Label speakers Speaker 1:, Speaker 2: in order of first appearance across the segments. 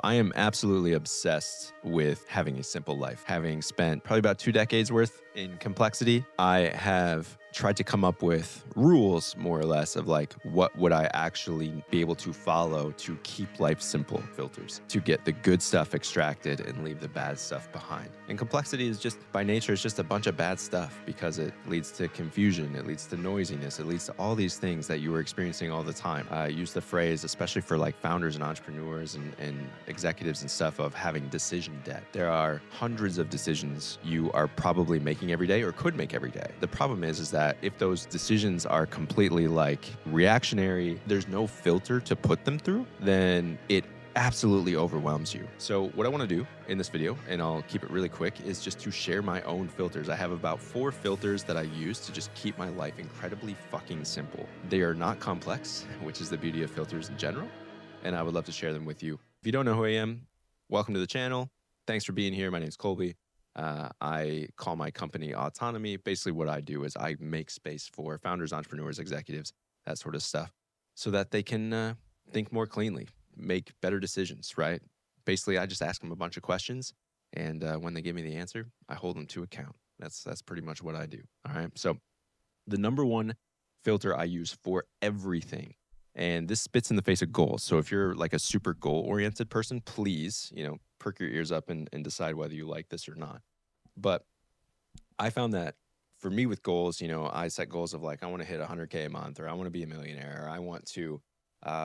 Speaker 1: I am absolutely obsessed with having a simple life. Having spent probably about 2 decades worth in complexity, I have tried to come up with rules, more or less, of like what would I actually be able to follow to keep life simple, filters, to get the good stuff extracted and leave the bad stuff behind. And complexity is just, by nature, it's just a bunch of bad stuff because it leads to confusion, it leads to noisiness, it leads to all these things that you are experiencing all the time. I use the phrase, especially for like founders and entrepreneurs and executives and stuff, of having decision debt. There are hundreds of decisions you are probably making every day or could make every day. The problem is that if those decisions are completely like reactionary, there's no filter to put them through, then it absolutely overwhelms you. So what I want to do in this video, and I'll keep it really quick, is just to share my own filters. I have about 4 filters that I use to just keep my life incredibly fucking simple. They are not complex, which is the beauty of filters in general, and I would love to share them with you. If you don't know who I am, welcome to the channel. Thanks for being here. My name's Colby. I call my company Autonomy. Basically what I do is I make space for founders, entrepreneurs, executives, that sort of stuff, so that they can think more cleanly, make better decisions, right? Basically, I just ask them a bunch of questions, and when they give me the answer, I hold them to account. That's pretty much what I do, all right? So the number one filter I use for everything, and this spits in the face of goals. So if you're like a super goal-oriented person, please, perk your ears up and decide whether you like this or not. But I found that for me with goals, I set goals of like, I want to hit 100K a month, or I want to be a millionaire, or I want to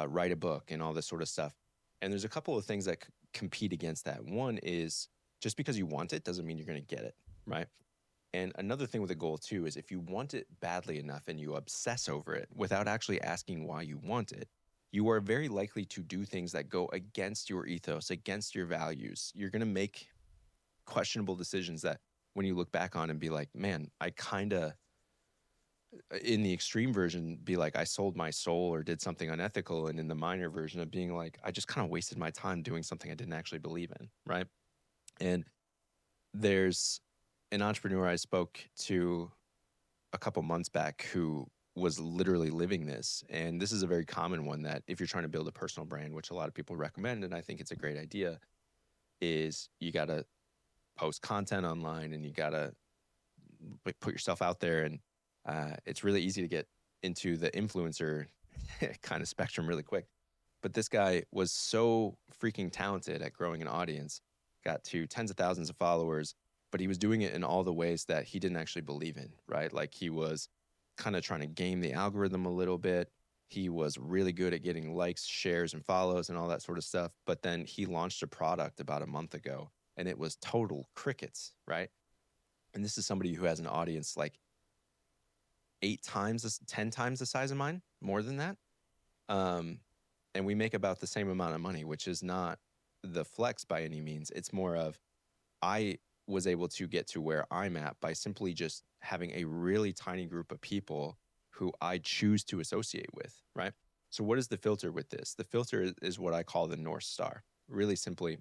Speaker 1: write a book and all this sort of stuff. And there's a couple of things that compete against that. One is, just because you want it doesn't mean you're going to get it, right? And another thing with a goal too is, if you want it badly enough and you obsess over it without actually asking why you want it, you are very likely to do things that go against your ethos, against your values. You're going to make questionable decisions that when you look back on and be like, man, I kind of, in the extreme version, be like, I sold my soul or did something unethical. And in the minor version of being like, I just kind of wasted my time doing something I didn't actually believe in, right? And there's an entrepreneur I spoke to a couple months back who was literally living this. And this is a very common one, that if you're trying to build a personal brand, which a lot of people recommend, and I think it's a great idea, is you got to post content online and you got to put yourself out there. And it's really easy to get into the influencer kind of spectrum really quick. But this guy was so freaking talented at growing an audience, got to tens of thousands of followers, but he was doing it in all the ways that he didn't actually believe in, right? Like, he was kind of trying to game the algorithm a little bit. He was really good at getting likes, shares, and follows and all that sort of stuff. But then he launched a product about a month ago, and it was total crickets, right? And this is somebody who has an audience like 8 times, 10 times the size of mine, more than that. And we make about the same amount of money, which is not the flex by any means. It's more of, I was able to get to where I'm at by simply just having a really tiny group of people who I choose to associate with, right? So what is the filter with this? The filter is what I call the North Star. Really simply,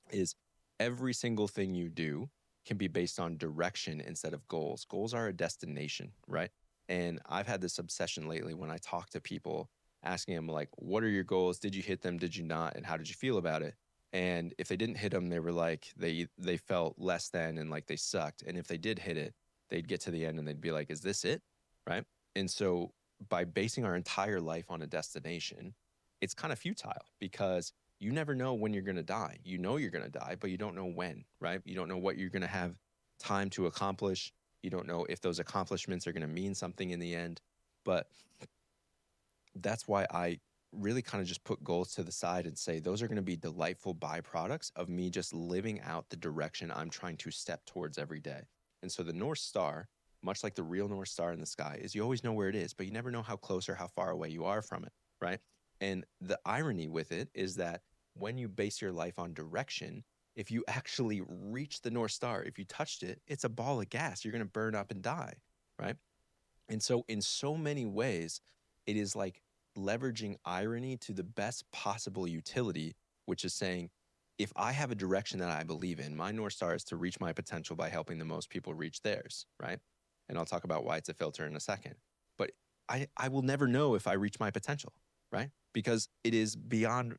Speaker 1: is every single thing you do can be based on direction instead of goals. Goals are a destination, right? And I've had this obsession lately when I talk to people, asking them like, what are your goals? Did you hit them? Did you not? And how did you feel about it? And if they didn't hit them, they were like, they felt less than, and like they sucked. And if they did hit it, they'd get to the end and they'd be like, is this it? Right? And so by basing our entire life on a destination, it's kind of futile, because you never know when you're going to die. You know you're going to die, but you don't know when, right? You don't know what you're going to have time to accomplish. You don't know if those accomplishments are going to mean something in the end. But that's why I really kind of just put goals to the side and say, those are going to be delightful byproducts of me just living out the direction I'm trying to step towards every day. And so the North Star, much like the real North Star in the sky, is you always know where it is, but you never know how close or how far away you are from it, right? And the irony with it is that when you base your life on direction, if you actually reach the North Star, if you touched it, it's a ball of gas. You're going to burn up and die, right? And so in so many ways, it is like leveraging irony to the best possible utility, which is saying, if I have a direction that I believe in, my North Star is to reach my potential by helping the most people reach theirs, right? And I'll talk about why it's a filter in a second. But I will never know if I reach my potential, right? Because it is beyond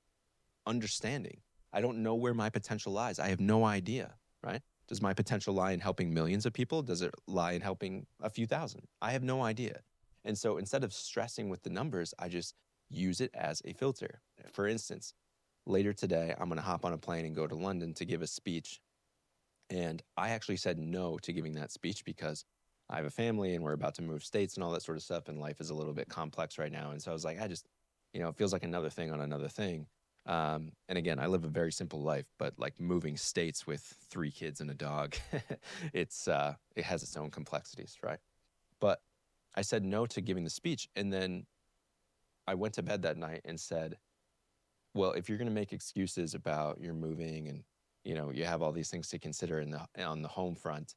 Speaker 1: understanding. I don't know where my potential lies. I have no idea, right? Does my potential lie in helping millions of people? Does it lie in helping a few thousand? I have no idea. And so instead of stressing with the numbers, I just use it as a filter. For instance, later today, I'm going to hop on a plane and go to London to give a speech. And I actually said no to giving that speech because I have a family and we're about to move states and all that sort of stuff. And life is a little bit complex right now. And so I was like, I just, it feels like another thing on another thing. And again, I live a very simple life, but like moving states with 3 kids and a dog, it has its own complexities, right? But I said no to giving the speech. And then I went to bed that night and said, well, if you're going to make excuses about your moving and, you have all these things to consider on the home front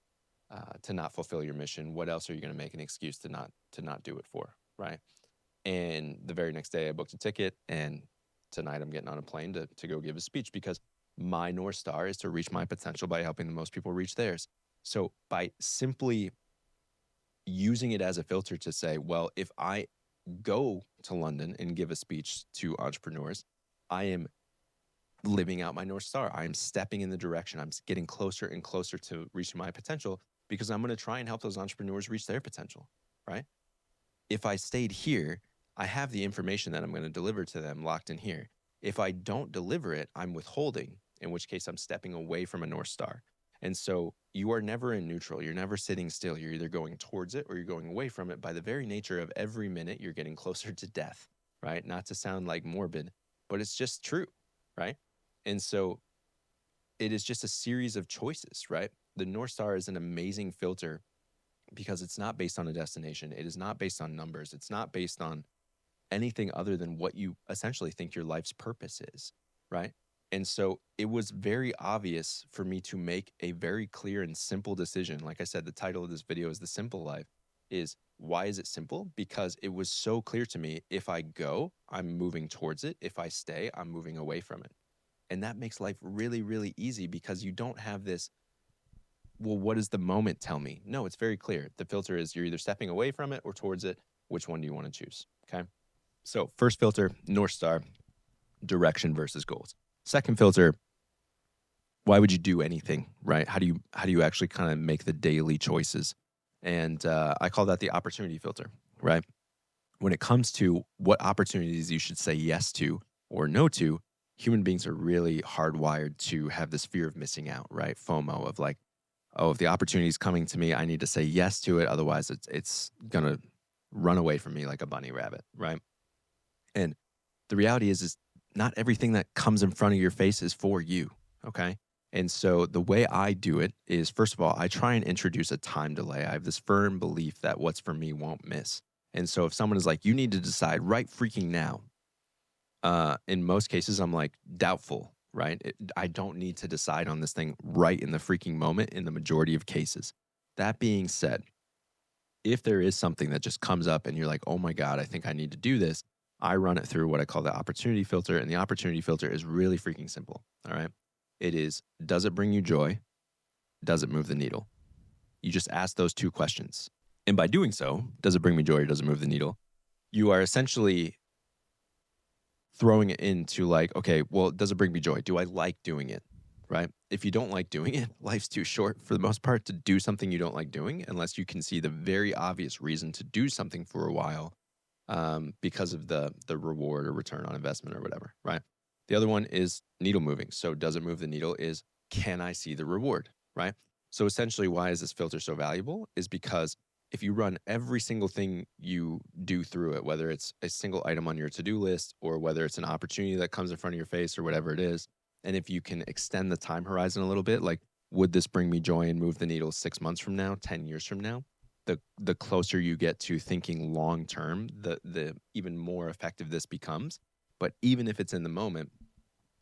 Speaker 1: to not fulfill your mission, what else are you going to make an excuse to not do it for, right? And the very next day I booked a ticket, and tonight I'm getting on a plane to go give a speech because my North Star is to reach my potential by helping the most people reach theirs. So by simply using it as a filter to say, well, if I go to London and give a speech to entrepreneurs, I am living out my North Star. I'm stepping in the direction. I'm getting closer and closer to reaching my potential because I'm going to try and help those entrepreneurs reach their potential, right? If I stayed here, I have the information that I'm going to deliver to them locked in here. If I don't deliver it, I'm withholding, in which case I'm stepping away from a North Star. And so you are never in neutral. You're never sitting still. You're either going towards it or you're going away from it. By the very nature of every minute, you're getting closer to death, right? Not to sound like morbid, but it's just true, right? And so it is just a series of choices, right? The North Star is an amazing filter because it's not based on a destination. It is not based on numbers. It's not based on anything other than what you essentially think your life's purpose is, right? And so it was very obvious for me to make a very clear and simple decision. Like I said, the title of this video is The Simple Life. Why is it simple? Because it was so clear to me, if I go, I'm moving towards it. If I stay, I'm moving away from it. And that makes life really, really easy because you don't have this, well, what does the moment tell me? No, it's very clear. The filter is you're either stepping away from it or towards it. Which one do you want to choose? Okay. So first filter, North Star, direction versus goals. Second filter, why would you do anything, right? How do you actually kind of make the daily choices? And I call that the opportunity filter, right? When it comes to what opportunities you should say yes to or no to, human beings are really hardwired to have this fear of missing out, right? FOMO of like, oh, if the opportunity is coming to me, I need to say yes to it. Otherwise, it's going to run away from me like a bunny rabbit, right? And the reality is not everything that comes in front of your face is for you, okay? And so the way I do it is, first of all, I try and introduce a time delay. I have this firm belief that what's for me won't miss. And so if someone is like, you need to decide right freaking now, in most cases, I'm like, doubtful, right? I don't need to decide on this thing right in the freaking moment in the majority of cases. That being said, if there is something that just comes up and you're like, oh my God, I think I need to do this, I run it through what I call the opportunity filter. And the opportunity filter is really freaking simple. All right. It is, does it bring you joy? Does it move the needle? You just ask those 2 questions. And by doing so, does it bring me joy or does it move the needle? You are essentially throwing it into like, okay, well, does it bring me joy? Do I like doing it? Right? If you don't like doing it, life's too short for the most part to do something you don't like doing, unless you can see the very obvious reason to do something for a while because of the reward or return on investment or whatever, right? The other one is needle moving. So does it move the needle is, can I see the reward, right? So essentially, why is this filter so valuable is because if you run every single thing you do through it, whether it's a single item on your to-do list or whether it's an opportunity that comes in front of your face or whatever it is, and if you can extend the time horizon a little bit, like, would this bring me joy and move the needle 6 months from now, 10 years from now? The closer you get to thinking long term, the even more effective this becomes. But even if it's in the moment,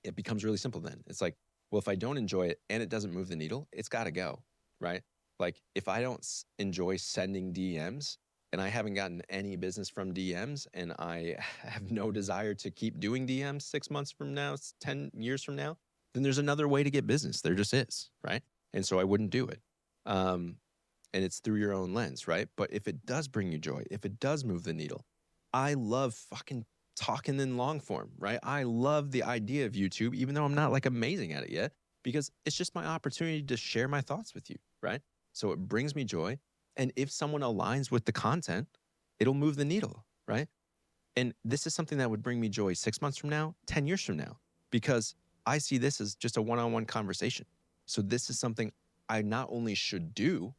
Speaker 1: it becomes really simple then. It's like, well, if I don't enjoy it and it doesn't move the needle, it's got to go, right? Like if I don't enjoy sending DMs and I haven't gotten any business from DMs and I have no desire to keep doing DMs 6 months from now, 10 years from now, then there's another way to get business. There just is, right? And so I wouldn't do it. And it's through your own lens, right? But if it does bring you joy, if it does move the needle, I love fucking talking in long form, right? I love the idea of YouTube, even though I'm not like amazing at it yet, because it's just my opportunity to share my thoughts with you, right? So it brings me joy. And if someone aligns with the content, it'll move the needle, right? And this is something that would bring me joy 6 months from now, 10 years from now, because I see this as just a one-on-one conversation. So this is something I not only should do,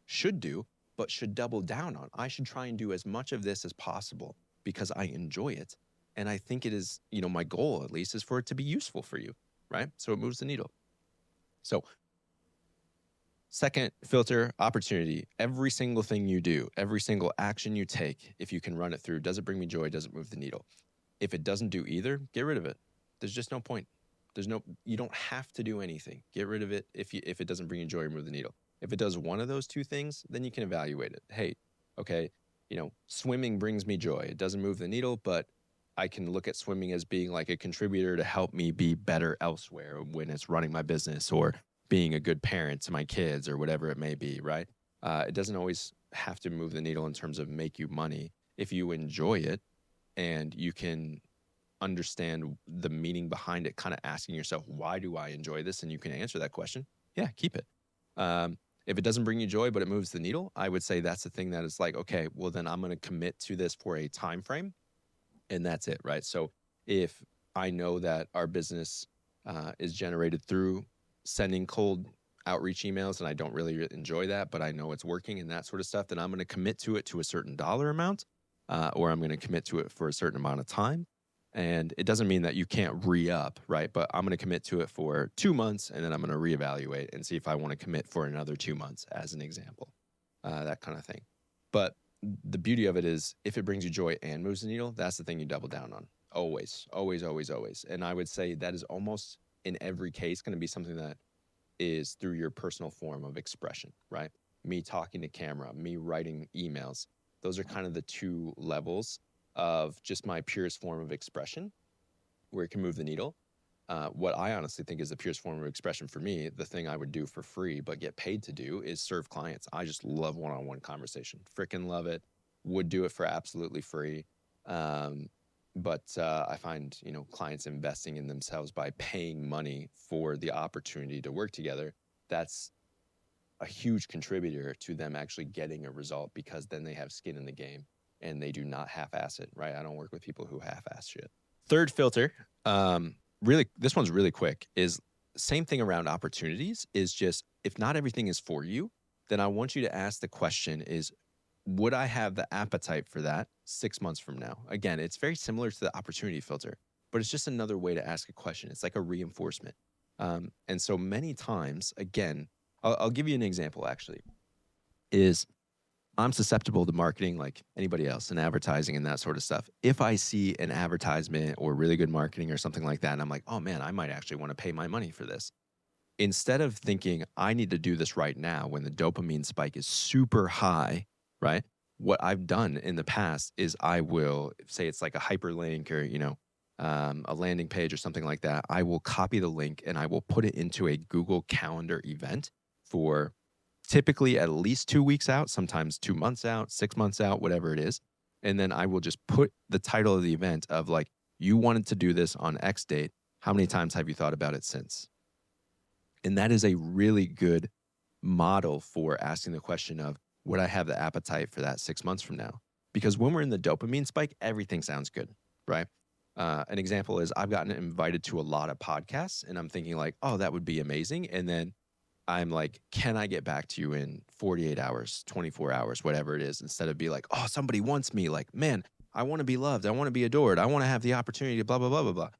Speaker 1: but should double down on. I should try and do as much of this as possible because I enjoy it. And I think it is, my goal at least is for it to be useful for you, right? So it moves the needle. So second filter, opportunity. Every single thing you do, every single action you take, if you can run it through, does it bring me joy? Does it move the needle? If it doesn't do either, get rid of it. There's just no point. You don't have to do anything. Get rid of it if it doesn't bring you joy or move the needle. If it does one of those two things, then you can evaluate it. Hey, okay, swimming brings me joy. It doesn't move the needle, but I can look at swimming as being like a contributor to help me be better elsewhere when it's running my business or being a good parent to my kids or whatever it may be, right? It doesn't always have to move the needle in terms of make you money. If you enjoy it and you can understand the meaning behind it, kind of asking yourself, why do I enjoy this? And you can answer that question. Yeah, keep it. If it doesn't bring you joy, but it moves the needle, I would say that's the thing that is like, okay, well then I'm going to commit to this for a time frame, and that's it, right? So if I know that our business is generated through sending cold outreach emails and I don't really enjoy that, but I know it's working and that sort of stuff, then I'm going to commit to it to a certain dollar amount, or I'm going to commit to it for a certain amount of time. And it doesn't mean that you can't re-up, right? But I'm going to commit to it for 2 months and then I'm going to reevaluate and see if I want to commit for another 2 months, as an example, that kind of thing. But the beauty of it is if it brings you joy and moves the needle, that's the thing you double down on. Always, always, always, always. And I would say that is almost in every case going to be something that is through your personal form of expression, right? Me talking to camera, me writing emails. Those are kind of the two levels of just my purest form of expression where it can move the needle. What I honestly think is the purest form of expression for me, the thing I would do for free but get paid to do, is serve clients. I just love one-on-one conversation. Freaking love it. Would do it for absolutely free. But I find, clients investing in themselves by paying money for the opportunity to work together. That's a huge contributor to them actually getting a result, because then they have skin in the game and they do not half-ass it, right? I don't work with people who half-ass shit. Third filter, really, this one's really quick, is same thing around opportunities, is just if not everything is for you, then I want you to ask the question is, would I have the appetite for that 6 months from now? Again, it's very similar to the opportunity filter, but it's just another way to ask a question. It's like a reinforcement. And so many times, again, I'll give you an example actually, is I'm susceptible to marketing like anybody else and advertising and that sort of stuff. If I see an advertisement or really good marketing or something like that, and I'm like, oh man, I might actually want to pay my money for this. Instead of thinking I need to do this right now when the dopamine spike is super high, right? What I've done in the past is I will say it's like a hyperlink or, a landing page or something like that. I will copy the link and I will put it into a Google Calendar event for typically at least 2 weeks out, sometimes 2 months out, 6 months out, whatever it is. And then I will just put the title of the event of like, you wanted to do this on X date. How many times have you thought about it since? And that is a really good model for asking the question of, would I have the appetite for that 6 months from now? Because when we're in the dopamine spike, everything sounds good, right? An example is I've gotten invited to a lot of podcasts and I'm thinking like, oh, that would be amazing. And then I'm like, can I get back to you in 48 hours, 24 hours, whatever it is, instead of be like, oh, somebody wants me. Like, man, I want to be loved. I want to be adored. I want to have the opportunity to blah, blah, blah, blah, blah.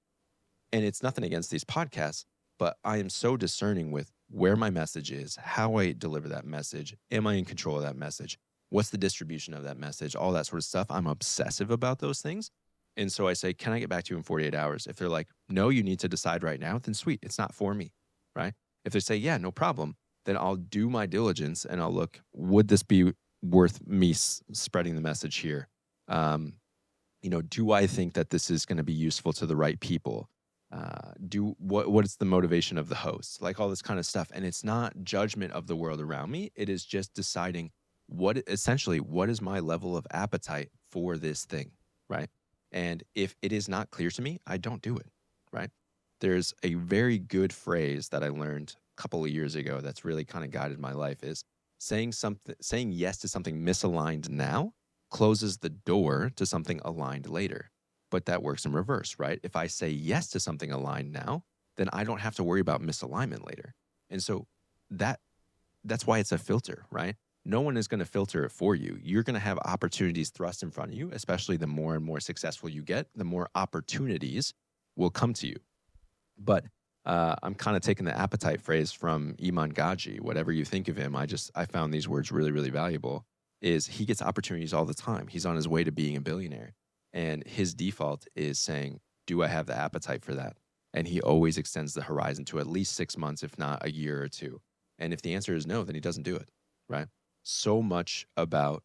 Speaker 1: And it's nothing against these podcasts, but I am so discerning with where my message is, how I deliver that message. Am I in control of that message? What's the distribution of that message? All that sort of stuff. I'm obsessive about those things. And so I say, can I get back to you in 48 hours? If they're like, no, you need to decide right now, then sweet, it's not for me, right? If they say, yeah, no problem, then I'll do my diligence and I'll look, would this be worth me spreading the message here? Do I think that this is going to be useful to the right people? What is the motivation of the host? Like all this kind of stuff. And it's not judgment of the world around me. It is just deciding what is my level of appetite for this thing, right? And if it is not clear to me, I don't do it, right? There's a very good phrase that I learned a couple of years ago that's really kind of guided my life is saying yes to something misaligned now closes the door to something aligned later. But that works in reverse, right? If I say yes to something aligned now, then I don't have to worry about misalignment later. And so that that's why it's a filter, right? No one is going to filter it for you. You're going to have opportunities thrust in front of you, especially the more and more successful you get, the more opportunities will come to you. But I'm kind of taking the appetite phrase from Iman Gaji. Whatever you think of him, I found these words really, really valuable. Is he gets opportunities all the time. He's on his way to being a billionaire. And his default is saying, do I have the appetite for that? And he always extends the horizon to at least 6 months, if not a year or two. And if the answer is no, then he doesn't do it, right? So much about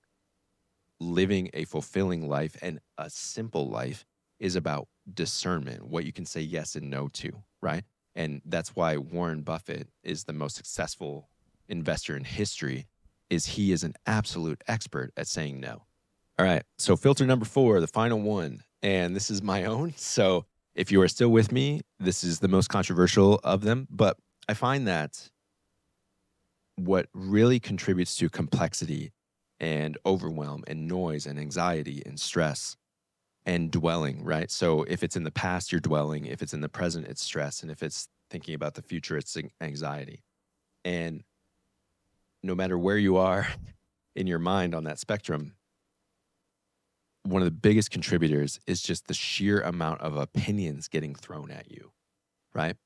Speaker 1: living a fulfilling life and a simple life is about discernment, what you can say yes and no to, right? And that's why Warren Buffett is the most successful investor in history, is he is an absolute expert at saying no. All right, so filter number 4, the final one, and this is my own. So if you are still with me, this is the most controversial of them, but I find that what really contributes to complexity and overwhelm and noise and anxiety and stress and dwelling, right? So if it's in the past, you're dwelling. If it's in the present, it's stress. And if it's thinking about the future, it's anxiety. And no matter where you are in your mind on that spectrum, one of the biggest contributors is just the sheer amount of opinions getting thrown at you, right?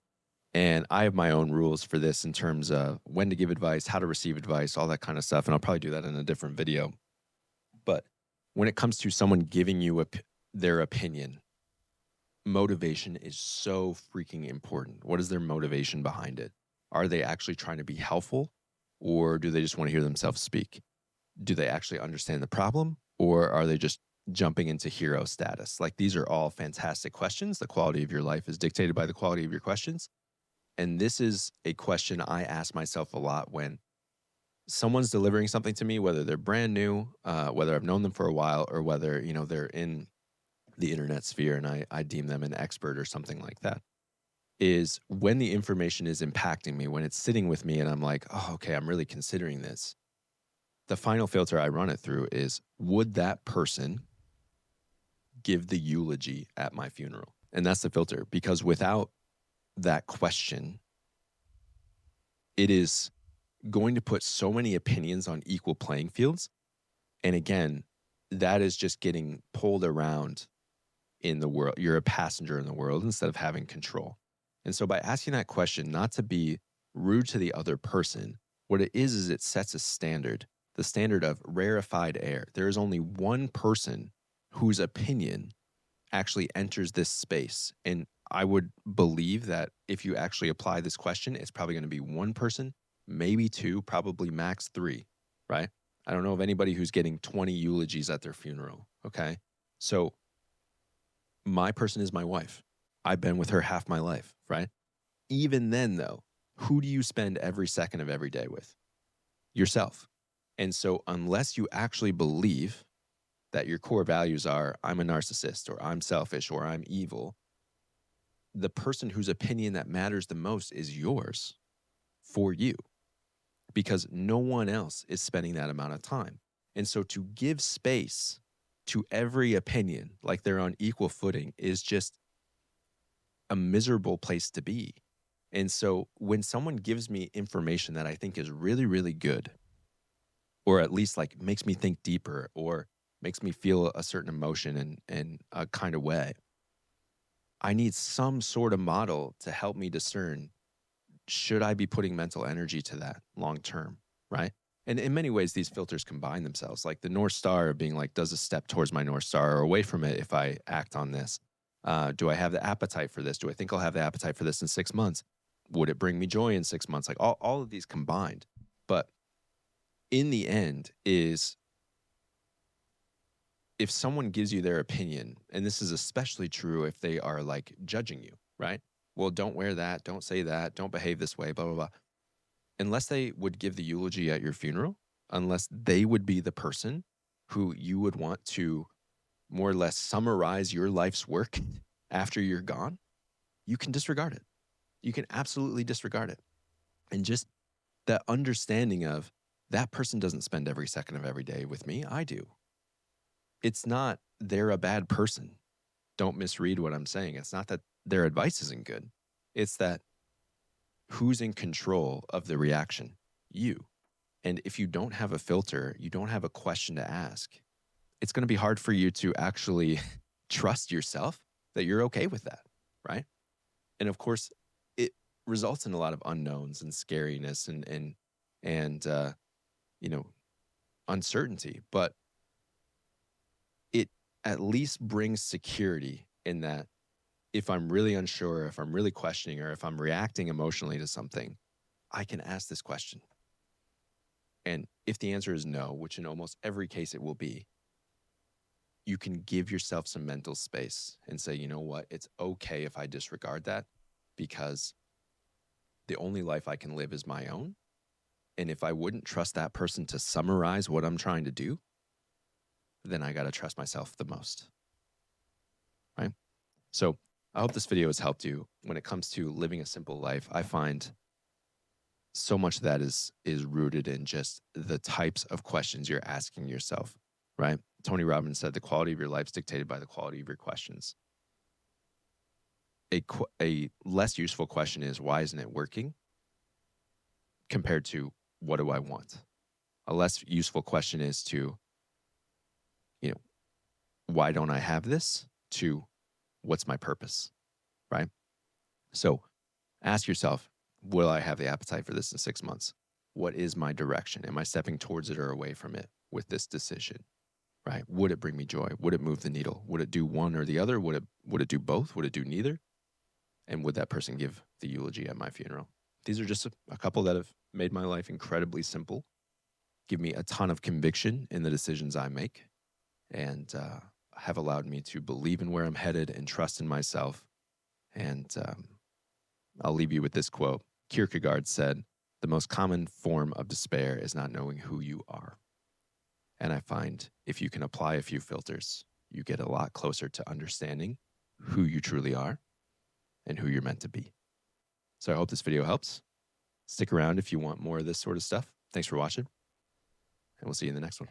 Speaker 1: And I have my own rules for this in terms of when to give advice, how to receive advice, all that kind of stuff. And I'll probably do that in a different video. But when it comes to someone giving you their opinion, motivation is so freaking important. What is their motivation behind it? Are they actually trying to be helpful, or do they just want to hear themselves speak? Do they actually understand the problem, or are they just jumping into hero status? Like, these are all fantastic questions. The quality of your life is dictated by the quality of your questions. And this is a question I ask myself a lot when someone's delivering something to me, whether they're brand new, whether I've known them for a while, or whether, they're in the internet sphere and I deem them an expert or something like that, is when the information is impacting me, when it's sitting with me and I'm like, oh, okay, I'm really considering this. The final filter I run it through is, would that person give the eulogy at my funeral? And that's the filter, because without that question, it is going to put so many opinions on equal playing fields. And again, that is just getting pulled around in the world. You're a passenger in the world instead of having control. And so by asking that question, not to be rude to the other person, what it is it sets a standard, the standard of rarefied air. There is only one person whose opinion actually enters this space. And I would believe that if you actually apply this question, it's probably going to be one person, maybe two, probably max 3, right? I don't know of anybody who's getting 20 eulogies at their funeral, okay? So my person is my wife. I've been with her half my life, right? Even then, though, who do you spend every second of every day with? Yourself. And so unless you actually believe that your core values are, I'm a narcissist, or I'm selfish, or I'm evil, the person whose opinion that matters the most is yours for you, because no one else is spending that amount of time. And so to give space to every opinion like they're on equal footing is just a miserable place to be. And so when someone gives me information that I think is really, really good, or at least like makes me think deeper, or makes me feel a certain emotion in a kind of way, I need some sort of model to help me discern, should I be putting mental energy to that long term, right? And in many ways, these filters combine themselves. Like the North Star of being like, does a step towards my North Star or away from it if I act on this? Do I have the appetite for this? Do I think I'll have the appetite for this in 6 months? Would it bring me joy in 6 months? Like all of these combined. But in the end is, if someone gives you their opinion, and this is especially true if they are like judging you, right? Well, don't wear that, don't say that, don't behave this way, blah, blah, blah. Unless they would give the eulogy at your funeral, unless they would be the person who you would want to more or less summarize your life's work after you're gone, you can disregard it. You can absolutely disregard it. And just that understanding of that person doesn't spend every second of every day with me. I do. It's not they're a bad person. Don't misread what I'm saying. It's not that their advice isn't good. It's that who's in control of the reaction? You. And if you don't have a filter, you don't have a question to ask, it's going to be hard for you to actually trust yourself that you're okay with that, right? And of course, it results in a lot of unknowns and scariness and uncertainty, but it at least brings security in that if I'm really unsure, if I'm really questioning, or if I'm reacting emotionally to something, I can ask this question. And if the answer is no, which in almost every case it will be, you can give yourself some mental space and say, you know what, it's okay if I disregard that because the only life I can live is my own. And if I wouldn't trust that person to summarize what I'm trying to do, then I got to trust myself the most, right? So I hope this video has helped you when it comes to living a simple life. I find so much of that is rooted in just the types of questions you're asking yourself, right? Tony Robbins said the quality of your life is dictated by the quality of your questions. A less useful question is, why isn't it working? Compared to, what do I want? A less useful question is to, why don't I have this? To, what's my purpose, right? So ask yourself, will I have the appetite for this in 6 months? What is my direction? Am I stepping towards it or away from it with this decision, right? Would it bring me joy? Would it move the needle? Would it do one or the other? Would it do both? Would it do neither? And would that person give the eulogy at my funeral? These are just a couple that have made my life incredibly simple, give me a ton of conviction in the decisions I make, and have allowed me to believe in where I'm headed and trust in myself. And I'll leave you with this quote. Kierkegaard said, "The most common form of despair is not knowing who you are." And I find if you can apply a few filters, you get a lot closer to understanding who you truly are and who you're meant to be. So I hope this video helps. Stick around if you want more of this sort of stuff. Thanks for watching, and we'll see you in the next one.